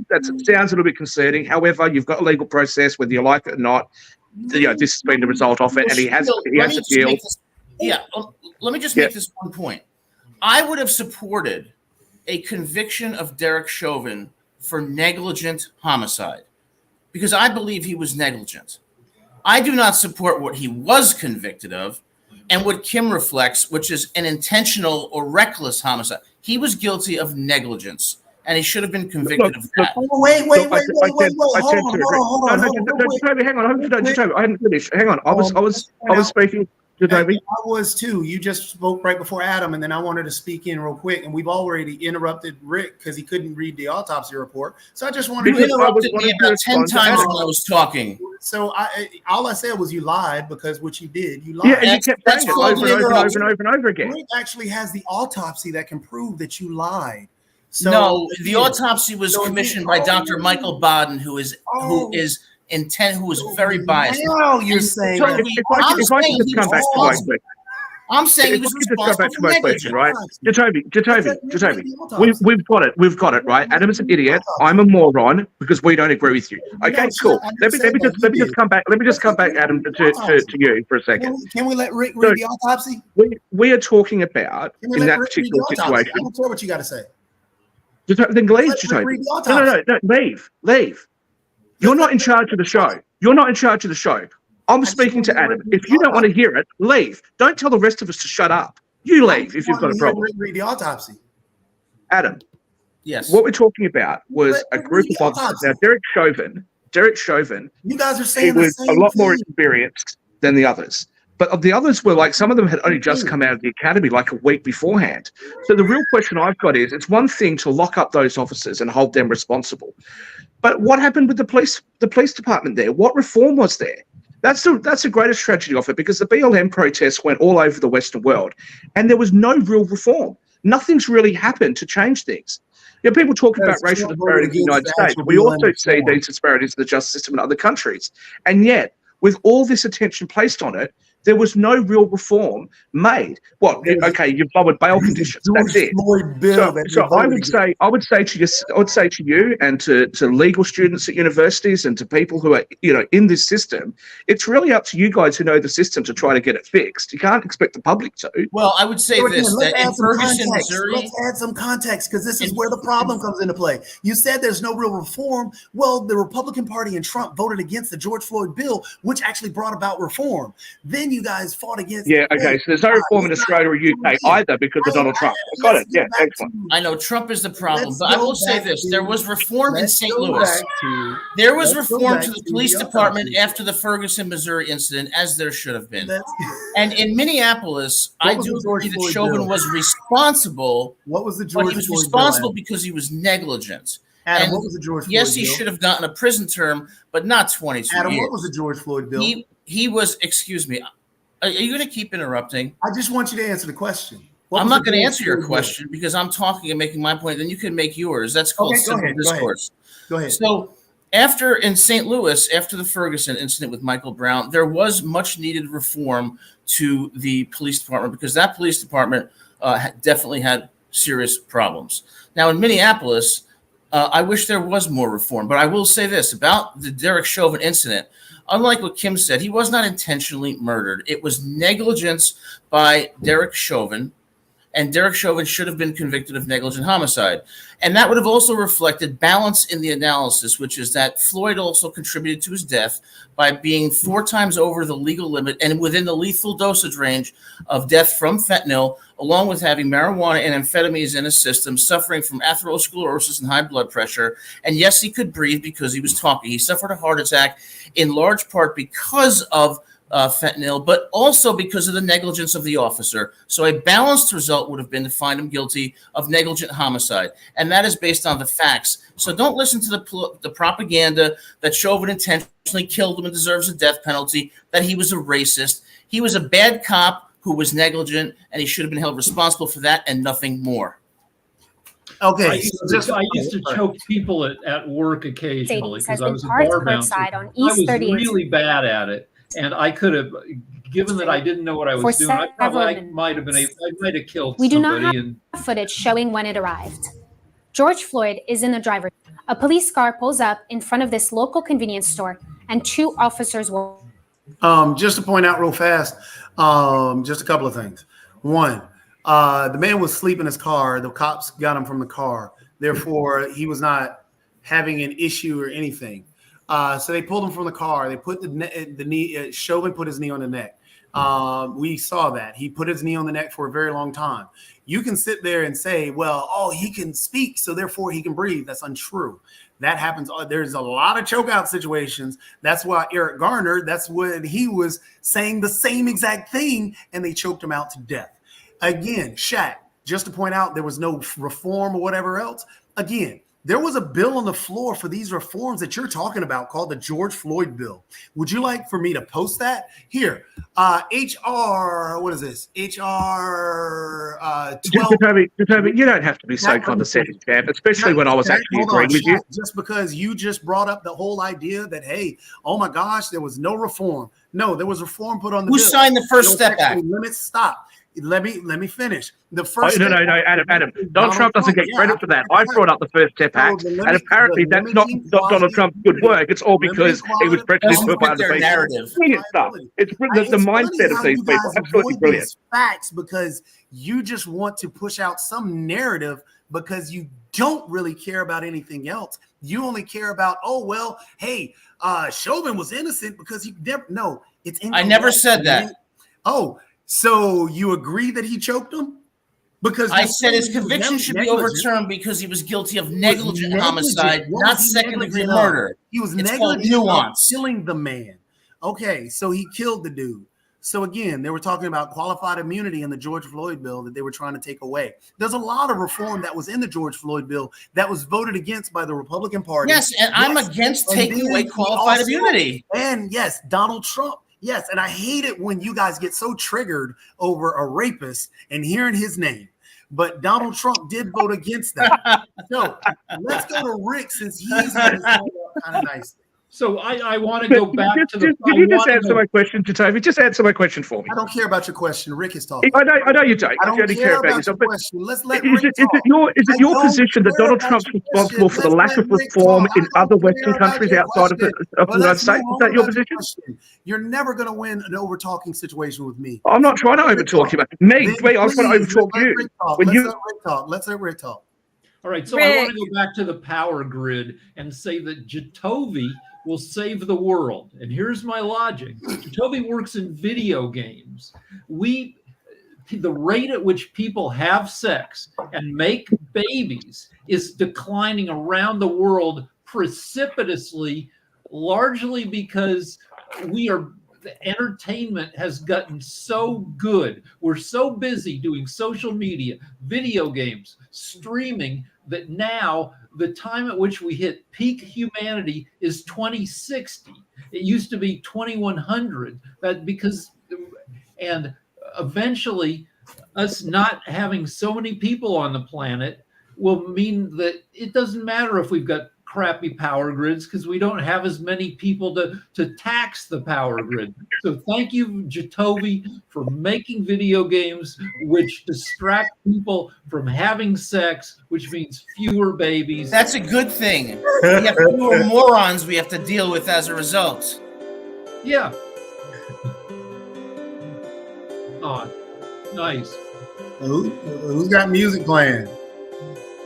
a little bit concerning. However, you've got a legal process, whether you like it or not. This has been the result of it, and he has appealed. Let me just make this one point. I would have supported a conviction of Derek Chauvin for negligent homicide because I believe he was negligent. I do not support what he was convicted of and what Kim reflects, which is an intentional or reckless homicide. He was guilty of negligence, and he should have been convicted of that. Wait. Hold on. Hang on. I hadn't finished. Hang on. I was speaking. I was too. You just spoke right before Adam, and then I wanted to speak in real quick. And we've already interrupted Rick because he couldn't read the autopsy report. So I just wanted You to interrupted me about 10 times when I was talking. So all I said was you lied because what you did, you lied. Yeah, and you kept saying it over and over again. Rick actually has the autopsy that can prove that you lied. So, no, the autopsy was commissioned by Dr. Michael Baden, who is very biased. Now you're saying I'm saying he was responsible for negligence, right? Jacoby, we've got it, right? Adam is an idiot. I'm a moron because we don't agree with you. Okay, cool. Let me just come back. Let me just come back, Adam, to you for a second. Can we let Rick read the autopsy? We are talking about in that particular situation. I don't care what you got to say. Then leave, Jacoby. No, leave. You're not in charge of the show. I'm speaking to Adam. If you don't want to hear it, leave. Don't tell the rest of us to shut up. You leave if you've got a problem. Read the autopsy. Adam. Yes. What we're talking about was a group of officers. Now, Derek Chauvin, you guys are saying he was a lot more experienced than the others. But the others were like, some of them had only just come out of the academy like a week beforehand. So the real question I've got is, it's one thing to lock up those officers and hold them responsible. But what happened with the police department there? What reform was there? That's the greatest tragedy of it, because the BLM protests went all over the Western world and there was no real reform. Nothing's really happened to change things. People talk about racial disparities in the United States. We also see these disparities in the justice system in other countries. And yet, with all this attention placed on it, there was no real reform made. Well, okay, you've lowered bail conditions. That's it. So I would say to you and to legal students at universities and to people who are in this system, it's really up to you guys who know the system to try to get it fixed. You can't expect the public to. Well, I would say that in Ferguson, Missouri, let's add some context because this is where the problem comes into play. You said there's no real reform. Well, the Republican Party and Trump voted against the George Floyd bill, which actually brought about reform. Then you guys fought against. Yeah, okay. So there's no reform in Australia or UK either because of Donald Trump. Got it. Yeah, excellent. I know Trump is the problem, but I will say this: there was reform in St. Louis. There was reform to the police department after the Ferguson, Missouri incident, as there should have been. And in Minneapolis, I do agree that Chauvin was responsible. What was the George Floyd? He was responsible because he was negligent. Adam, what was the George Floyd bill? Yes, he should have gotten a prison term, but not 22 years. Adam, what was the George Floyd bill? He was, excuse me, are you going to keep interrupting? I just want you to answer the question. I'm not going to answer your question because I'm talking and making my point. Then you can make yours. That's called civil discourse. Go ahead. So in St. Louis, after the Ferguson incident with Michael Brown, there was much needed reform to the police department because that police department definitely had serious problems. Now in Minneapolis, I wish there was more reform, but I will say this about the Derek Chauvin incident. Unlike what Kim said, he was not intentionally murdered. It was negligence by Derek Chauvin, and Derek Chauvin should have been convicted of negligent homicide. And that would have also reflected balance in the analysis, which is that Floyd also contributed to his death by being 4 times over the legal limit and within the lethal dosage range of death from fentanyl, along with having marijuana and amphetamines in his system, suffering from atherosclerosis and high blood pressure. And yes, he could breathe because he was talking. He suffered a heart attack in large part because of fentanyl, but also because of the negligence of the officer. So a balanced result would have been to find him guilty of negligent homicide, and that is based on the facts. So don't listen to the propaganda that Chauvin intentionally killed him and deserves a death penalty, that he was a racist. He was a bad cop who was negligent, and he should have been held responsible for that and nothing more. Okay, I used to choke people at work occasionally because I was a bar bouncer. On I East was 38th. really bad at it, and I could have, given that I didn't know what I was For doing, I several might have been able, I might have killed We do not somebody. have And footage showing when it arrived. George Floyd is in the driver's seat. A police car pulls up in front of this local convenience store, and 2 officers will. Just to point out real fast, just a couple of things. One, the man was asleep in his car. The cops got him from the car. Therefore, he was not having an issue or anything. So they pulled him from the car. They put the knee. Chauvin put his knee on the neck. We saw that. He put his knee on the neck for a very long time. You can sit there and say, well, oh, he can speak, so therefore he can breathe. That's untrue. That happens. There's a lot of chokeout situations. That's why Eric Garner, that's when he was saying the same exact thing, and they choked him out to death. Again, Shaq, just to point out, there was no reform or whatever else. Again, there was a bill on the floor for these reforms that you're talking about called the George Floyd bill. Would you like for me to post that? Here, HR, what is this? HR 12. Jacoby, you don't have to be so condescending, champ, especially when I was actually Hold agreeing on, with you. Just because you just brought up the whole idea that, hey, oh my gosh, there was no reform. No, there was reform put on the Who bill. signed the First Step Act? Limits, stop. Let me finish. The first. No, Adam. Donald Trump doesn't get credit for that. I brought up the First Step Act, and apparently that's not Donald Trump's good work. It's all because he was prejudiced Don't by fit the their people. narrative. Brilliant stuff. It's the mindset of these people. Absolutely brilliant. Facts, because you just want to push out some narrative because you don't really care about anything else. You only care about, oh well, hey, Chauvin was innocent because he never. No, it's incorrect. I never said that. Oh. So you agree that he choked him? Because I said his conviction should be overturned because he was guilty of negligent homicide, not second-degree murder. He was It's called negligent of nuance. killing the man. Okay, so he killed the dude. So again, they were talking about qualified immunity in the George Floyd bill that they were trying to take away. There's a lot of reform that was in the George Floyd bill that was voted against by the Republican Party. Yes, and I'm against taking away qualified immunity. And yes, Donald Trump. Yes, and I hate it when you guys get so triggered over a rapist and hearing his name. But Donald Trump did vote against that. So let's go to Rick since he's kind of nice. so I want to go back to the. Can you just answer my question, Jacoby? Just answer my question for me. I don't care about your question. Rick is talking. I know you don't. I don't You only care about yourself. your But question. Let's let is Rick it your position that Donald Trump's responsible for the lack of reform in other Western countries outside of the United States? Is that your position? You're never going to win an over-talking situation with me. I'm not trying to overtalk you, man. I was trying to overtalk you. Let's let Rick talk. All right, so I want to go back to the power grid and say that Jacoby will save the world. And here's my logic. Jacoby works in video games. The rate at which people have sex and make babies is declining around the world precipitously, largely because the entertainment has gotten so good. We're so busy doing social media, video games, streaming, that now the time at which we hit peak humanity is 2060. It used to be 2100. And eventually us not having so many people on the planet will mean that it doesn't matter if we've got crappy power grids because we don't have as many people to tax the power grid. So thank you, Jacoby, for making video games which distract people from having sex, which means fewer babies. That's a good thing. We have fewer morons we have to deal with as a result. Yeah. Oh, nice. Who's got music playing?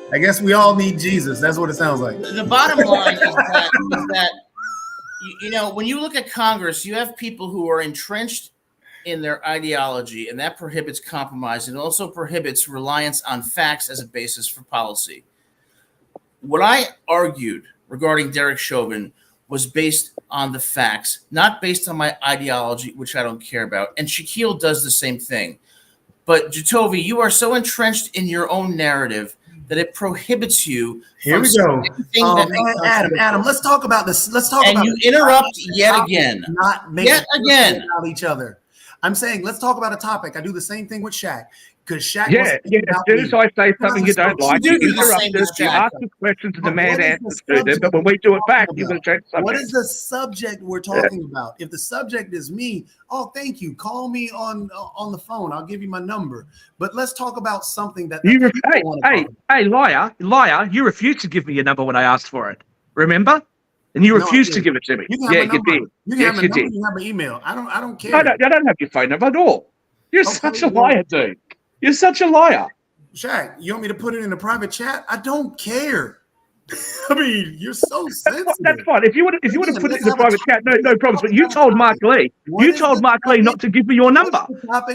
I guess we all need Jesus. That's what it sounds like. The bottom line is that you know, when you look at Congress, you have people who are entrenched in their ideology, and that prohibits compromise and also prohibits reliance on facts as a basis for policy. What I argued regarding Derek Chauvin was based on the facts, not based on my ideology, which I don't care about. And Shaquille does the same thing. But Jatovi, you are so entrenched in your own narrative that it prohibits you. Here we go. Adam, let's talk about this. Let's talk about. And you interrupt yet again. Not yet again about each other. I'm saying let's talk about a topic. I do the same thing with Shaq. Because Shaq, as soon as I say something you don't like, you interrupt us, you ask the questions and demand answers to them, but when we do it back, you're going to change the subject. What is the subject we're talking about? If the subject is me, thank you. Call me on the phone. I'll give you my number. But let's talk about something that hey, liar, you refused to give me your number when I asked for it. Remember? And you refused to give it to me. You did. You can have my number, you have my email. I don't care. I don't have your phone number at all. You're such a liar, dude. You're such a liar. Shaq, you want me to put it in a private chat? I don't care. I mean, you're so sensitive. That's fine. If you want to put it in a private chat, no problems. But you told Mark Lee. Not to give me your number.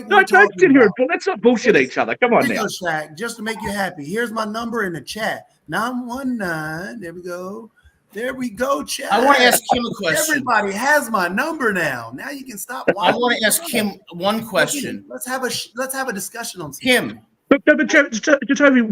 Don't sit here and let's not bullshit each other. Come on now. Shaq, just to make you happy. Here's my number in the chat. 919. There we go. There we go, chat. I want to ask Kim a question. Everybody has my number now. Now you can stop. I want to ask Kim one question. Let's have a discussion on something. Kim. But Jatovi,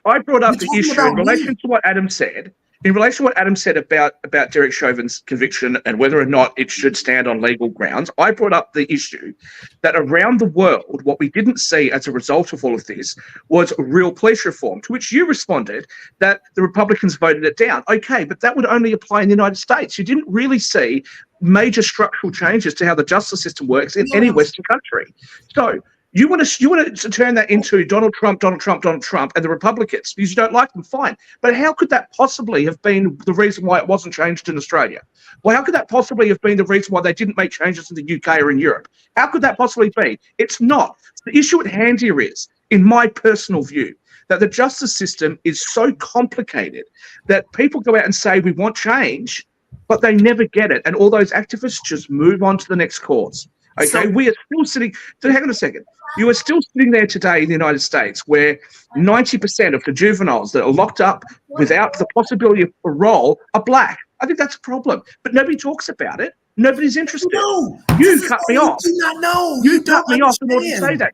I brought up the issue in relation to what Adam said. In relation to what Adam said about Derek Chauvin's conviction and whether or not it should stand on legal grounds, I brought up the issue that around the world, what we didn't see as a result of all of this was real police reform, to which you responded that the Republicans voted it down. Okay, but that would only apply in the United States. You didn't really see major structural changes to how the justice system works in any Western country. So you want to turn that into Donald Trump, and the Republicans because you don't like them, fine. But how could that possibly have been the reason why it wasn't changed in Australia? Well, how could that possibly have been the reason why they didn't make changes in the UK or in Europe? How could that possibly be? It's not. The issue at hand here is, in my personal view, that the justice system is so complicated that people go out and say we want change, but they never get it. And all those activists just move on to the next cause. Okay, we are still sitting. So hang on a second. You are still sitting there today in the United States where 90% of the juveniles that are locked up without the possibility of parole are black. I think that's a problem. But nobody talks about it. Nobody's interested. No, you cut me off. You do not know. You cut me off in order to say that.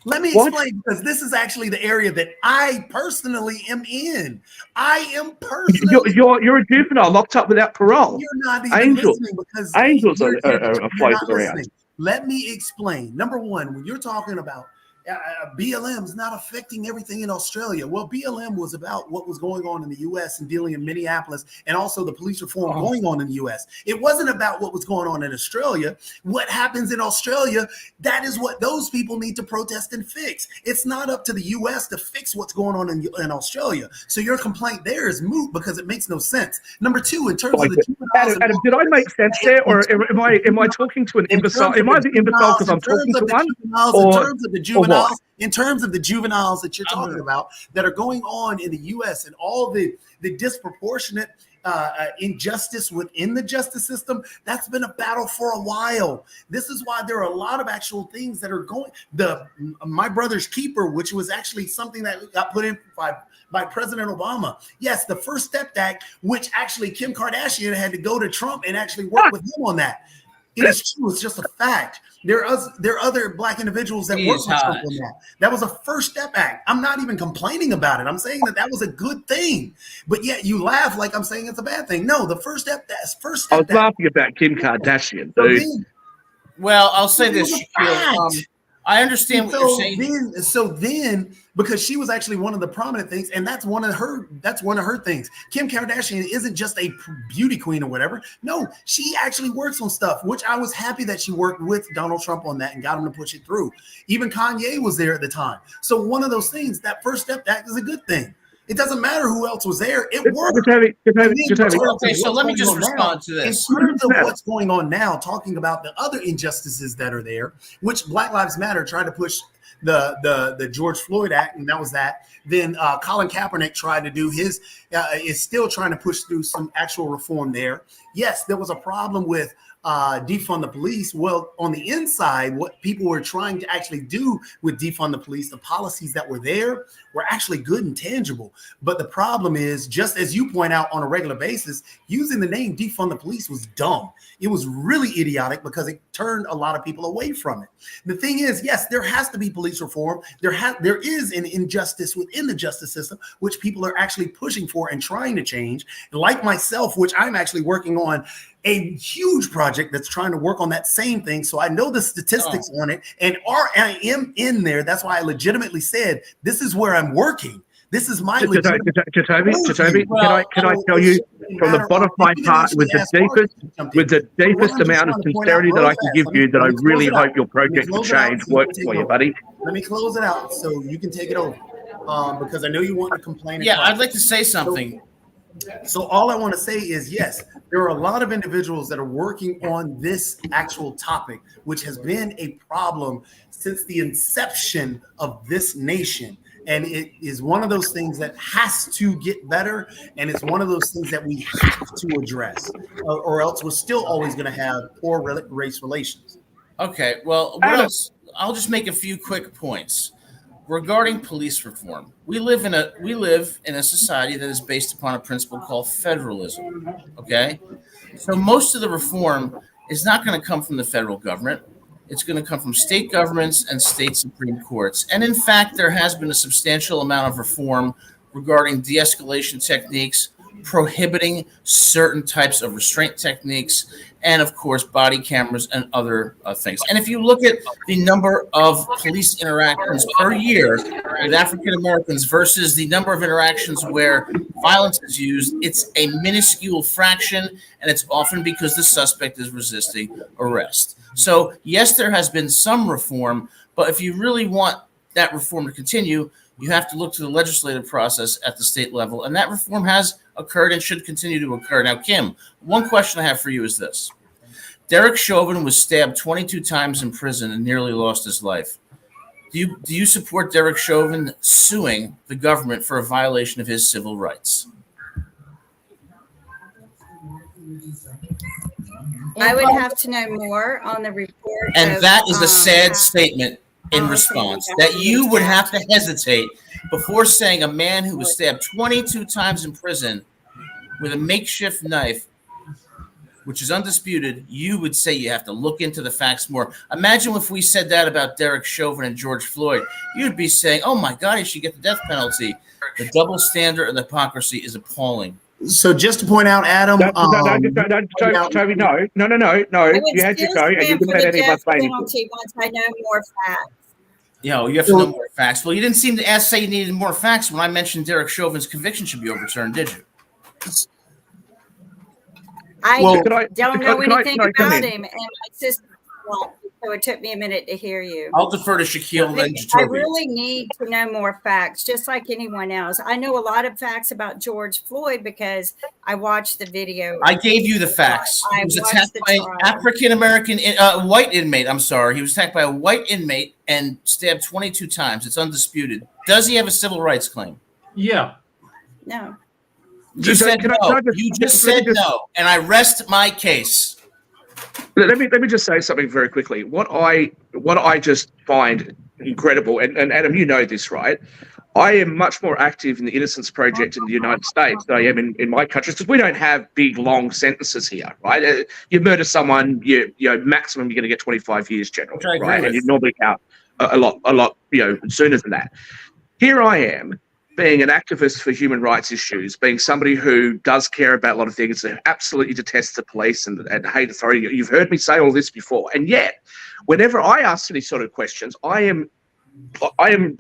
Let me explain, because this is actually the area that I personally am in. I am personally. You're a juvenile locked up without parole. You're not even listening because angels are floating around. Let me explain. Number one, when you're talking about BLM is not affecting everything in Australia. Well, BLM was about what was going on in the U.S. and dealing in Minneapolis, and also the police reform going on in the U.S. It wasn't about what was going on in Australia. What happens in Australia, that is what those people need to protest and fix. It's not up to the U.S. to fix what's going on in Australia. So your complaint there is moot because it makes no sense. Number two, in terms of the juveniles, Adam, did I make sense there, or am I talking to an imbecile? Am I the imbecile because I'm talking to one? In terms of the juveniles that you're talking about that are going on in the U.S. and all the disproportionate injustice within the justice system, that's been a battle for a while. This is why there are a lot of actual things that are going. My Brother's Keeper, which was actually something that got put in by President Obama. Yes, the First Step Act, which actually Kim Kardashian had to go to Trump and actually work with him on that. It is true. It's just a fact. There are other black individuals that work with Trump on that. That was a First Step Act. I'm not even complaining about it. I'm saying that was a good thing. But yet you laugh like I'm saying it's a bad thing. No, the First Step Act. I was laughing about Kim Kardashian, dude. Well, I'll say this, Shaquille. I understand what you're saying. So then, because she was actually one of the prominent things, and that's one of her things. Kim Kardashian isn't just a beauty queen or whatever. No, she actually works on stuff, which I was happy that she worked with Donald Trump on that and got him to push it through. Even Kanye was there at the time. So one of those things, that First Step Act is a good thing. It doesn't matter who else was there. It worked. Okay, so let me just respond to this. In terms of what's going on now, talking about the other injustices that are there, which Black Lives Matter tried to push the George Floyd Act, and that was that. Then Colin Kaepernick tried to do his, is still trying to push through some actual reform there. Yes, there was a problem with defund the police. Well, on the inside, what people were trying to actually do with defund the police, the policies that were there were actually good and tangible. But the problem is, just as you point out on a regular basis, using the name defund the police was dumb. It was really idiotic because it turned a lot of people away from it. The thing is, yes, there has to be police reform. There is an injustice within the justice system, which people are actually pushing for and trying to change. Like myself, which I'm actually working on a huge project that's trying to work on that same thing. So I know the statistics on it, and I am in there. That's why I legitimately said, this is where I'm working. This is my Jacoby, can I tell you from the bottom of my heart, with the deepest amount of sincerity that I can give you, that I really hope your project will change works for you, buddy. Let me close it out so you can take it over, because I know you want to complain. Yeah, I'd like to say something. So all I want to say is, yes, there are a lot of individuals that are working on this actual topic, which has been a problem since the inception of this nation. And it is one of those things that has to get better. And it's one of those things that we have to address, or else we're still always going to have poor race relations. Okay, well, what else? I'll just make a few quick points. Regarding police reform, we live in a society that is based upon a principle called federalism. Okay, so most of the reform is not going to come from the federal government. It's going to come from state governments and state Supreme Courts. And in fact, there has been a substantial amount of reform regarding de-escalation techniques, prohibiting certain types of restraint techniques, and of course, body cameras and other things. And if you look at the number of police interactions per year with African Americans versus the number of interactions where violence is used, it's a minuscule fraction, and it's often because the suspect is resisting arrest. So yes, there has been some reform, but if you really want that reform to continue, you have to look to the legislative process at the state level, and that reform has occurred and should continue to occur. Now, Kim, one question I have for you is this. Derek Chauvin was stabbed 22 times in prison and nearly lost his life. Do you support Derek Chauvin suing the government for a violation of his civil rights? I would have to know more on the report. And that is a sad statement in response, that you would have to hesitate before saying a man who was stabbed 22 times in prison with a makeshift knife, which is undisputed, you would say you have to look into the facts more. Imagine if we said that about Derek Chauvin and George Floyd. You'd be saying, oh my God, he should get the death penalty. The double standard and the hypocrisy is appalling. So just to point out, Adam, Toby, no. You had to go, and you couldn't let anyone say anything. Once I know more facts. You know, you have to know more facts. Well, you didn't seem to say you needed more facts when I mentioned Derek Chauvin's conviction should be overturned, did you? I don't know anything about him, and my sister won't, so it took me a minute to hear you. I'll defer to Shaquille and Jacoby. I really need to know more facts, just like anyone else. I know a lot of facts about George Floyd because I watched the video. I gave you the facts. He was attacked by an African-American, white inmate. I'm sorry. He was attacked by a white inmate and stabbed 22 times. It's undisputed. Does he have a civil rights claim? Yeah. No. You said no. You just said no, and I rest my case. Let me just say something very quickly. What I just find incredible, and Adam, you know this, right? I am much more active in the Innocence Project in the United States than I am in my country, because we don't have big, long sentences here, right? You murder someone, you maximum you're going to get 25 years generally, right? And you normally out a lot, sooner than that. Here I am, being an activist for human rights issues, being somebody who does care about a lot of things, that absolutely detests the police and hate authority. You've heard me say all this before. And yet, whenever I ask these sort of questions, I am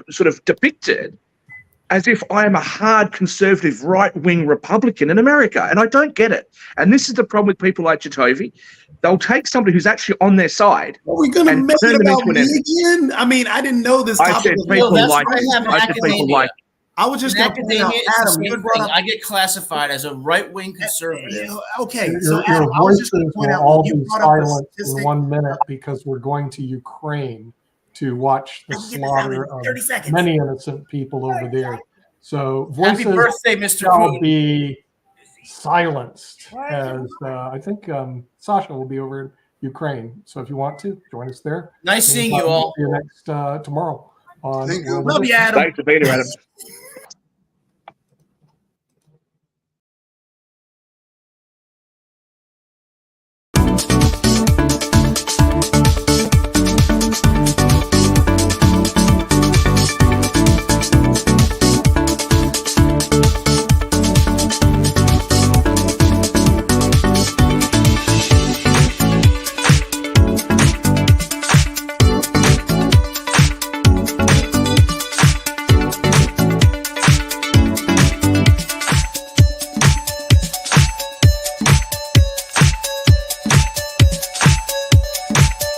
sort of depicted as if I am a hard conservative right-wing Republican in America. And I don't get it. And this is the problem with people like Jacoby. They'll take somebody who's actually on their side. Are we going to make it about me again? I mean, I didn't know this topic. I said people like I was just going to point out, Adam, you brought up, I get classified as a right-wing conservative. Okay, so Adam, I was just going to point out, all be silent in 1 minute because we're going to Ukraine to watch the I can get this out in slaughter of 30 seconds. many innocent people over there. So Happy voices birthday, Mr. shall Putin. be silenced, as I think Sasha will be over in Ukraine. So if you want to join us there. Nice seeing you all. See you next tomorrow on Thank you. World Love you, Edition. Adam. Thanks for being here, Adam.